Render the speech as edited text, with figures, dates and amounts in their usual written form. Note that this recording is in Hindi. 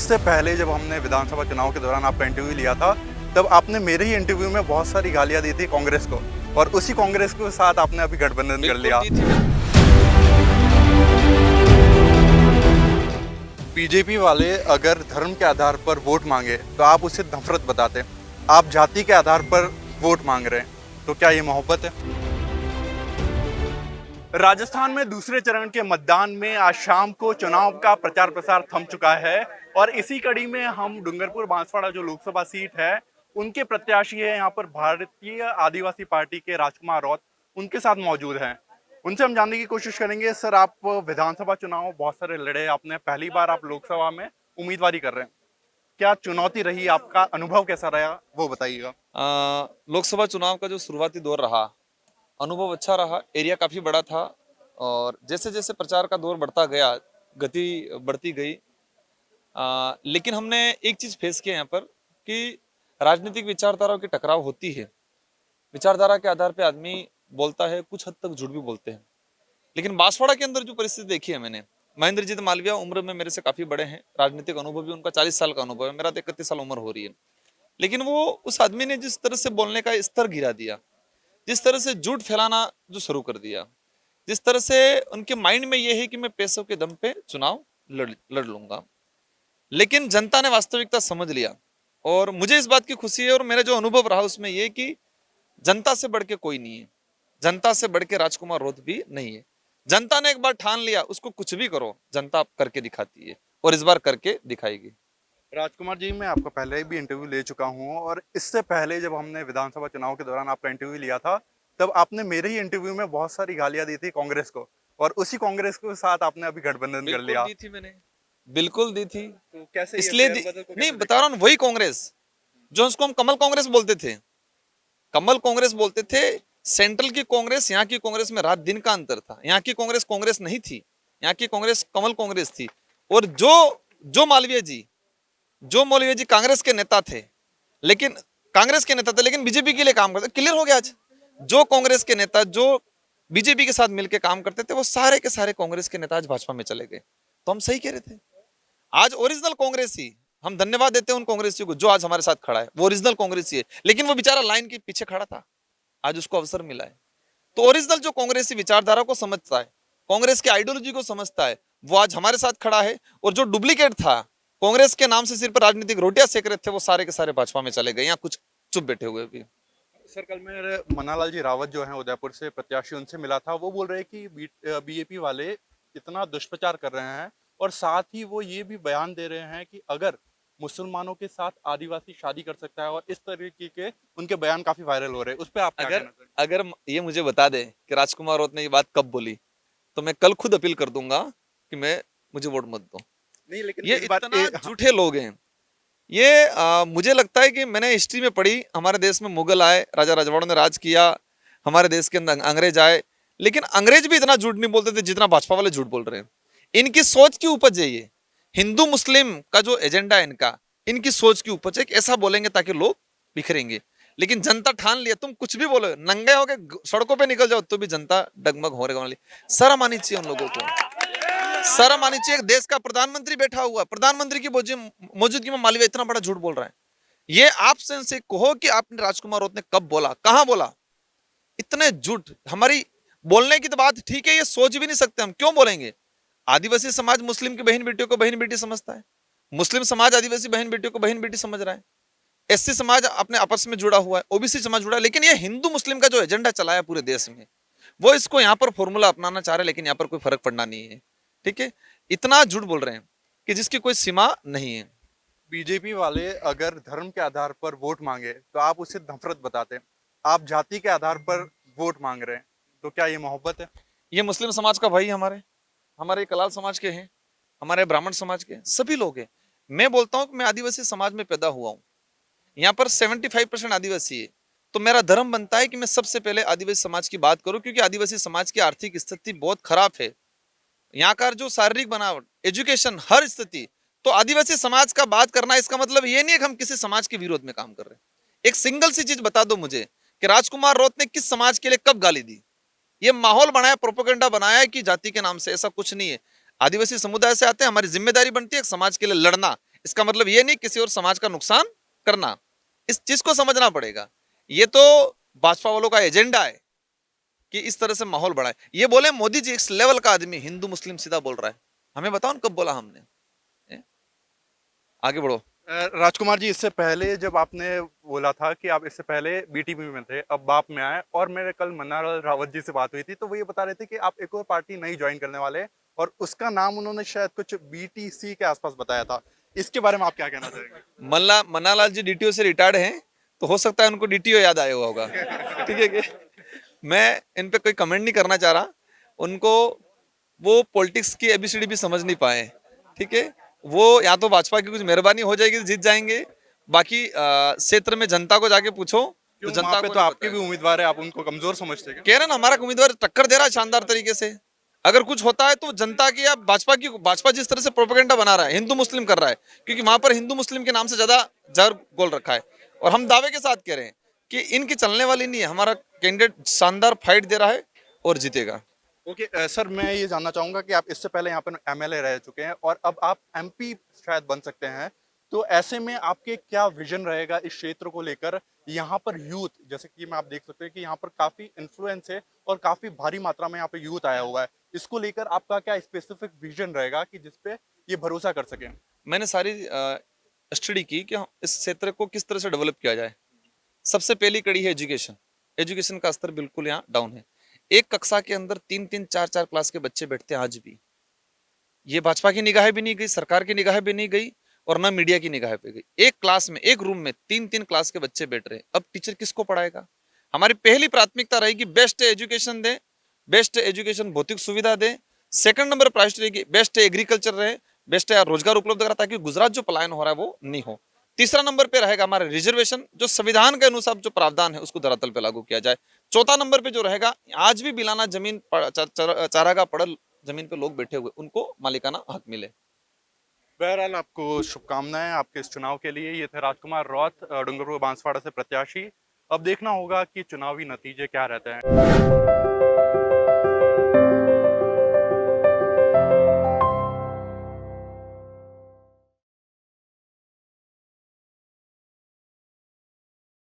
इससे पहले जब हमने विधानसभा चुनाव के दौरान आपका इंटरव्यू लिया था, तब आपने मेरे ही इंटरव्यू में बहुत सारी गालियाँ दी थी कांग्रेस को, और उसी कांग्रेस के साथ आपने अभी गठबंधन कर लिया। दी थी। बीजेपी वाले अगर धर्म के आधार पर वोट मांगे तो आप उसे नफरत बताते। आप जाति के आधार पर वोट मांग रहे हैं, तो क्या ये मोहब्बत है? राजस्थान में दूसरे चरण के मतदान में आज शाम को चुनाव का प्रचार प्रसार थम चुका है, और इसी कड़ी में हम डूंगरपुर बांसवाड़ा जो लोकसभा सीट है उनके प्रत्याशी है यहाँ पर भारतीय आदिवासी पार्टी के राजकुमार रौत, उनके साथ मौजूद हैं। उनसे हम जानने की कोशिश करेंगे। सर, आप विधानसभा चुनाव बहुत सारे लड़े, आपने पहली बार आप लोकसभा में उम्मीदवारी कर रहे हैं, क्या चुनौती रही, आपका अनुभव कैसा रहा वो बताइएगा। लोकसभा चुनाव का जो शुरुआती दौर रहा, अनुभव अच्छा रहा। एरिया काफी बड़ा था और जैसे जैसे प्रचार का दौर बढ़ता गया, गति बढ़ती गई। लेकिन हमने एक चीज फेस किया यहाँ पर कि राजनीतिक विचारधाराओं की टकराव होती है। विचारधारा के आधार पे आदमी बोलता है, कुछ हद तक झूठ भी बोलते हैं। लेकिन बांसवाड़ा के अंदर जो परिस्थिति देखी है मैंने, महेंद्रजीत मालवीय उम्र में मेरे से काफी बड़े हैं, राजनीतिक अनुभव भी उनका 40 साल का अनुभव है, मेरा तो 31 साल उम्र हो रही है। लेकिन वो उस आदमी ने जिस तरह से बोलने का स्तर गिरा दिया, जिस तरह से झूठ फैलाना जो शुरू कर दिया, जिस तरह से उनके माइंड में ये है कि मैं पैसों के दम पे चुनाव लड़ लूंगा। लेकिन जनता ने वास्तविकता समझ लिया, और मुझे इस बात की खुशी है, और मेरा जो अनुभव रहा उसमें ये कि जनता से बढ़ के कोई नहीं है, जनता से बढ़ के राजकुमार रौत भी नहीं है। जनता ने एक बार ठान लिया, उसको कुछ भी करो, जनता करके दिखाती है, और इस बार करके दिखाएगी। राजकुमार जी, मैं आपका पहले भी इंटरव्यू ले चुका हूं, और इससे पहले जब हमने विधानसभा चुनाव के दौरान आपका इंटरव्यू लिया था, तब आपने मेरे ही इंटरव्यू में बहुत सारी गालियां दी थी कांग्रेस को, और उसी कांग्रेस के साथ आपने अभी गठबंधन कर लिया। दी थी मैंने, बिल्कुल दी थी। तो कैसे इसलिए नहीं बता रहा हूँ, वही कांग्रेस जो उसको हम कमल कांग्रेस बोलते थे, कमल कांग्रेस बोलते थे। सेंट्रल की कांग्रेस, यहाँ की कांग्रेस में रात दिन का अंतर था। यहाँ की कांग्रेस कांग्रेस नहीं थी, यहाँ की कांग्रेस कमल कांग्रेस थी। और जो मालवीय जी कांग्रेस के नेता थे, लेकिन बीजेपी के लिए काम करते, क्लियर हो गया आज। जो कांग्रेस के नेता जो बीजेपी के साथ मिलकर काम करते थे, वो सारे के सारे कांग्रेस के नेता आज भाजपा में चले गए। तो हम सही कह रहे थे। आज ओरिजिनल कांग्रेसी, हम धन्यवाद देते हैं उन कांग्रेसियों को जो आज हमारे साथ खड़ा है, वो ओरिजिनल कांग्रेसी है। लेकिन वो बेचारा लाइन के पीछे खड़ा था, आज उसको अवसर मिला है। तो ओरिजिनल जो कांग्रेसी विचारधारा को समझता है, कांग्रेस की आइडियोलॉजी को समझता है, वो आज हमारे साथ खड़ा है। और जो डुप्लीकेट था, कांग्रेस के नाम से सिर पर राजनीतिक रोटियां सेक रहे थे, वो सारे के सारे भाजपा में चले गए, यहाँ कुछ चुप बैठे हुए भी। सर, कल मेरे मन्नालाल जी रावत जो हैं उदयपुर से प्रत्याशी, उनसे मिला था। वो बोल रहे हैं कि बीजेपी वाले इतना दुष्प्रचार कर रहे हैं, और साथ ही वो ये भी बयान दे रहे हैं कि अगर मुसलमानों के साथ आदिवासी शादी कर सकता है, और इस तरीके के उनके बयान काफी वायरल हो रहे हैं। उस पर आप क्या कहना चाहेंगे? अगर ये मुझे बता दे कि राजकुमार रौत ने ये बात कब बोली, तो मैं कल खुद अपील कर दूंगा कि मुझे वोट मत दो। नहीं, लेकिन ये इतना झूठे लोग हैं। ये मुझे लगता है कि मैंने हिस्ट्री में पढ़ी, हमारे देश में मुगल आए, राजा रजवाड़ों ने राज किया, हमारे देश के अंदर अंग्रेज आए, लेकिन अंग्रेज भी इतना झूठ नहीं बोलते थे जितना भाजपा वाले झूठ बोल रहे हैं। इनकी सोच की उपज है ये। हिंदू मुस्लिम का जो एजेंडा है इनका, इनकी सोच की उपज है। ऐसा बोलेंगे ताकि लोग बिखरेंगे, लेकिन जनता ठान लिया, तुम कुछ भी बोलो, नंगे होके सड़कों पे निकल जाओ तो भी जनता डगमग होने वाली। शर्म आनी चाहिए उन लोगों को, शर्म आनी चाहिए। देश का प्रधानमंत्री बैठा हुआ, प्रधानमंत्री की मौजूदगी में मालवीय इतना बड़ा झूठ बोल रहा है। ये आपसे से कहो कि आपने राजकुमार रौत ने कब बोला, कहां बोला? इतने झूठ। हमारी बोलने की तो बात ठीक है, ये सोच भी नहीं सकते हम, क्यों बोलेंगे? आदिवासी समाज मुस्लिम की बहन बेटियों को बहन बेटी समझता है, मुस्लिम समाज आदिवासी बहन बेटियों को बहन बेटी समझ रहा है, एससी समाज अपने आपस में जुड़ा हुआ है, ओबीसी समाज जुड़ा है। लेकिन ये हिंदू मुस्लिम का जो एजेंडा चलाया पूरे देश में, वो इसको यहाँ पर फॉर्मूला अपनाना चाह रहे हैं, लेकिन यहाँ पर कोई फर्क पड़ना नहीं है। ठीक है, इतना झूठ बोल रहे हैं कि जिसकी कोई सीमा नहीं है। बीजेपी वाले अगर धर्म के आधार पर वोट मांगे तो आप उसे नफरत बताते। आप जाति के आधार पर वोट मांग रहे हैं, तो क्या ये मोहब्बत है? ये मुस्लिम समाज का भाई, हमारे कलाल समाज के हैं, हमारे ब्राह्मण समाज के सभी लोग हैं। मैं बोलता हूँ कि मैं आदिवासी समाज में पैदा हुआ हूँ, यहाँ पर 75% आदिवासी है। तो मेरा धर्म बनता है कि मैं सबसे पहले आदिवासी समाज की बात करूं, क्योंकि आदिवासी समाज की आर्थिक स्थिति बहुत खराब है। यहाँ का जो शारीरिक बनावट, एजुकेशन, हर स्थिति। तो आदिवासी समाज का बात करना, इसका मतलब ये नहीं है कि हम किसी समाज के विरोध में काम कर रहे हैं। एक सिंगल सी चीज बता दो मुझे कि राजकुमार रौत ने किस समाज के लिए कब गाली दी? ये माहौल बनाया, प्रोपेगेंडा बनाया है कि जाति के नाम से, ऐसा कुछ नहीं है। आदिवासी समुदाय से आते हैं, हमारी जिम्मेदारी बनती है समाज के लिए लड़ना। इसका मतलब ये नहीं किसी और समाज का नुकसान करना। इस चीज को समझना पड़ेगा। ये तो भाजपा वालों का एजेंडा है कि इस तरह से माहौल बढ़ाए। ये बोले मोदी जी इस लेवल का आदमी हिंदू मुस्लिम सीधा बोल रहा है, हमें बताओ कब बोला हमने? आगे बढ़ो। राजकुमार जी, इससे पहले जब आपने बोला था कि आप इससे पहले बीटीपी में थे, अब बाप में आए, और मेरे कल मन्नालाल रावत जी से बात हुई थी, तो वो ये बता रहे थे कि आप एक और पार्टी नई ज्वाइन करने वाले हैं, और उसका नाम उन्होंने शायद कुछ बीटीसी के आसपास बताया था। इसके बारे में आप क्या कहना चाहेंगे? मन्नालाल जी डीटीओ से रिटायर्ड हैं, तो हो सकता है उनको डीटीओ याद आया हुआ होगा। ठीक है कि मैं इन पे कोई कमेंट नहीं करना चाह रहा। उनको वो पॉलिटिक्स की एबीसीडी भी समझ नहीं पाए। ठीक है, वो या तो भाजपा की कुछ मेहरबानी हो जाएगी तो जीत जाएंगे, बाकी क्षेत्र में जनता को जाके पूछो तो क्यों, वहां जनता पे को तो नहीं आपके पता भी है। उम्मीदवार है, आप उनको कमजोर समझते हैं क्या? कह रहे ना हमारा उम्मीदवार टक्कर दे रहा है शानदार तरीके से। अगर कुछ होता है तो जनता की या भाजपा जिस तरह से प्रोपेगेंडा बना रहा है, हिंदू मुस्लिम कर रहा है, क्योंकि वहां पर हिंदू मुस्लिम के नाम से ज्यादा जहर गोल रखा है। और हम दावे के साथ कह रहे हैं कि इनकी चलने वाली नहीं है, हमारा कैंडिडेट शानदार फाइट दे रहा है और जीतेगा। ओके, सर मैं ये जानना चाहूंगा कि आप इससे पहले यहाँ पर एमएलए रह चुके हैं और अब आप एमपी शायद बन सकते हैं, तो ऐसे में आपके क्या विजन रहेगा इस क्षेत्र को लेकर? यहाँ पर यूथ, जैसे कि मैं आप देख सकते हैं कि यहाँ पर काफी इन्फ्लुएंस है और काफी भारी मात्रा में यहाँ पे यूथ आया हुआ है, इसको लेकर आपका क्या स्पेसिफिक विजन रहेगा कि जिसपे ये भरोसा कर सकें? मैंने सारी स्टडी की कि इस क्षेत्र को किस तरह से डेवलप किया जाए। सबसे पहली कड़ी है एजुकेशन। एजुकेशन का स्तर बिल्कुल यहाँ डाउन है। एक कक्षा के अंदर 3-3, 4-4 क्लास के बच्चे बैठते हैं आज भी। ये भाजपा की निगाह भी नहीं गई, सरकार की निगाह भी नहीं गई, और ना मीडिया की निगाह पे गई। एक क्लास में, एक रूम में 3-3 क्लास के बच्चे बैठ रहे हैं। अब टीचर किसको पढ़ाएगा? हमारी पहली प्राथमिकता रहेगी बेस्ट एजुकेशन दे, बेस्ट एजुकेशन भौतिक सुविधा दे। सेकंड नंबर प्रायोरिटी रहेगी बेस्ट एग्रीकल्चर रहे, बेस्ट रोजगार उपलब्ध करा, ताकि गुजरात जो पलायन हो रहा है वो नहीं हो। तीसरा नंबर पे रहेगा हमारा रिजर्वेशन, जो संविधान के अनुसार जो प्रावधान है उसको धरातल पे लागू किया जाए। चौथा नंबर पे जो रहेगा, आज भी बिलाना जमीन चारागाह पड़ल जमीन पे लोग बैठे हुए, उनको मालिकाना हक मिले। बहरहाल आपको शुभकामनाएं आपके इस चुनाव के लिए। ये थे राजकुमार रौत, डूंगरपुर बांसवाड़ा से प्रत्याशी। अब देखना होगा कि चुनावी नतीजे क्या रहते हैं।